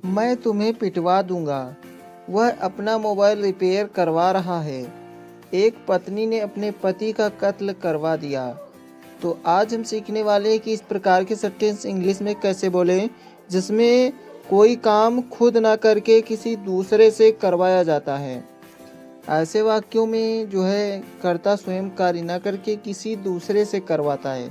मैं तुम्हें पिटवा दूंगा। वह अपना मोबाइल रिपेयर करवा रहा है। एक पत्नी ने अपने पति का कत्ल करवा दिया। तो आज हम सीखने वाले हैं कि इस प्रकार के सेंटेंस इंग्लिश में कैसे बोलें जिसमें कोई काम खुद ना करके किसी दूसरे से करवाया जाता है। ऐसे वाक्यों में जो है कर्ता स्वयं कार्य ना करके किसी दूसरे से करवाता है।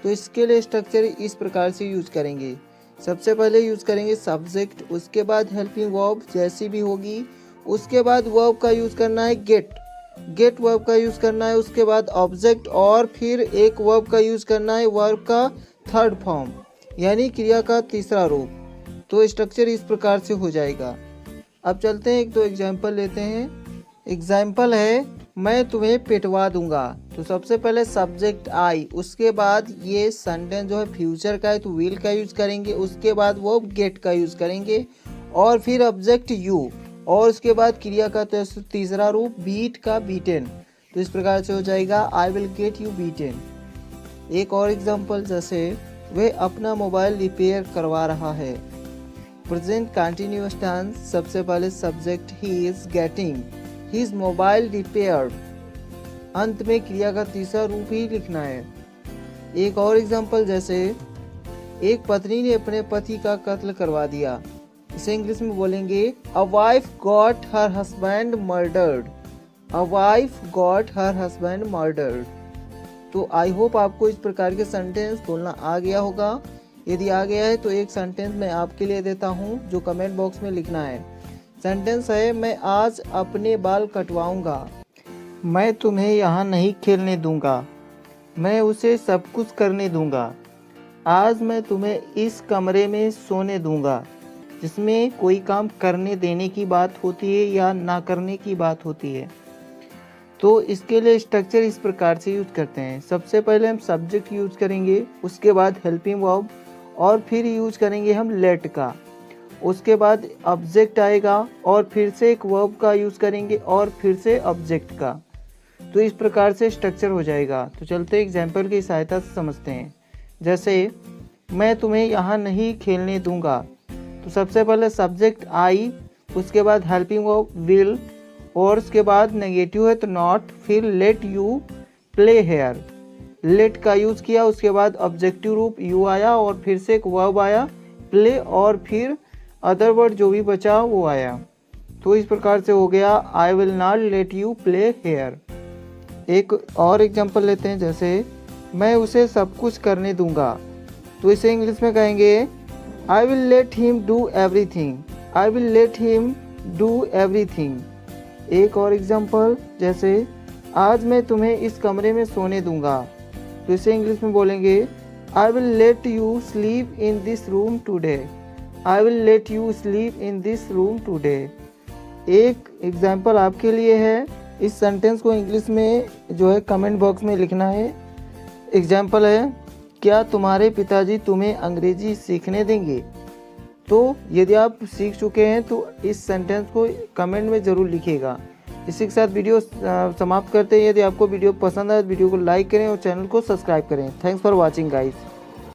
तो इसके लिए स्ट्रक्चर इस प्रकार से यूज करेंगे। सबसे पहले यूज करेंगे सब्जेक्ट, उसके बाद हेल्पिंग वर्ब जैसी भी होगी, उसके बाद वर्ब का यूज करना है गेट वर्ब का यूज करना है, उसके बाद ऑब्जेक्ट और फिर एक वर्ब का यूज करना है वर्ब का थर्ड फॉर्म यानी क्रिया का तीसरा रूप। तो स्ट्रक्चर इस प्रकार से हो जाएगा। अब चलते हैं एक दो एग्जाम्पल लेते हैं। एग्जाम्पल है मैं तुम्हें पिटवा दूंगा। तो सबसे पहले सब्जेक्ट आई, उसके बाद ये सेंटेंस जो है फ्यूचर का है तो विल का यूज करेंगे, उसके बाद वो गेट का यूज करेंगे और फिर ऑब्जेक्ट यू और उसके बाद क्रिया का तीसरा रूप बीट का बीटेन। तो इस प्रकार से हो जाएगा I will get you beaten. एक और एग्जाम्पल जैसे वह अपना मोबाइल रिपेयर करवा रहा है। प्रेजेंट कंटिन्यूअस टेंस, सबसे पहले subject he is getting his mobile repaired, अंत में क्रिया का तीसरा रूप ही लिखना है। एक और एग्जांपल जैसे एक पत्नी ने अपने पति का कत्ल करवा दिया। इसे इंग्लिश में बोलेंगे a wife got her husband murdered. A wife got her husband murdered. तो आई होप आपको इस प्रकार के सेंटेंस बोलना आ गया होगा। यदि आ गया है तो एक सेंटेंस मैं आपके लिए देता हूँ जो कमेंट बॉक्स में लिखना है। सेंटेंस है मैं आज अपने बाल कटवाऊंगा। मैं तुम्हें यहाँ नहीं खेलने दूंगा। मैं उसे सब कुछ करने दूंगा। आज मैं तुम्हें इस कमरे में सोने दूंगा, जिसमें कोई काम करने देने की बात होती है या ना करने की बात होती है। तो इसके लिए स्ट्रक्चर इस प्रकार से यूज करते हैं। सबसे पहले हम सब्जेक्ट यूज करेंगे, उसके बाद हेल्पिंग वर्ब और फिर यूज करेंगे हम लेट का, उसके बाद ऑब्जेक्ट आएगा और फिर से एक वर्ब का यूज करेंगे और फिर से ऑब्जेक्ट का। तो इस प्रकार से स्ट्रक्चर हो जाएगा। तो चलते एग्जाम्पल की सहायता से समझते हैं। जैसे मैं तुम्हें यहाँ नहीं खेलने दूंगा। तो सबसे पहले सब्जेक्ट आई, उसके बाद हेल्पिंग वर्ब विल और उसके बाद नेगेटिव है तो नॉट, फिर let you play here, let का यूज किया, उसके बाद ऑब्जेक्टिव रूप यू आया और फिर से एक वर्ब आया प्ले और फिर अदर वर्ड जो भी बचा वो आया। तो इस प्रकार से हो गया I will not let you play here. एक और एग्जांपल लेते हैं जैसे मैं उसे सब कुछ करने दूंगा। तो इसे इंग्लिश में कहेंगे I will let him do everything. I will let him do everything. एक और एग्जांपल जैसे आज मैं तुम्हें इस कमरे में सोने दूंगा। तो इसे इंग्लिश में बोलेंगे I will let you sleep in this room today. I will let you sleep in this room today. एक एग्जाम्पल आपके लिए है। इस सेंटेंस को इंग्लिश में जो है कमेंट बॉक्स में लिखना है। एग्जाम्पल है क्या तुम्हारे पिताजी तुम्हें अंग्रेजी सीखने देंगे। तो यदि आप सीख चुके हैं तो इस सेंटेंस को कमेंट में ज़रूर लिखिएगा। इसी के साथ वीडियो समाप्त करते हैं। यदि आपको वीडियो पसंद आए तो वीडियो को लाइक करें और चैनल को सब्सक्राइब करें। Thanks for watching guys.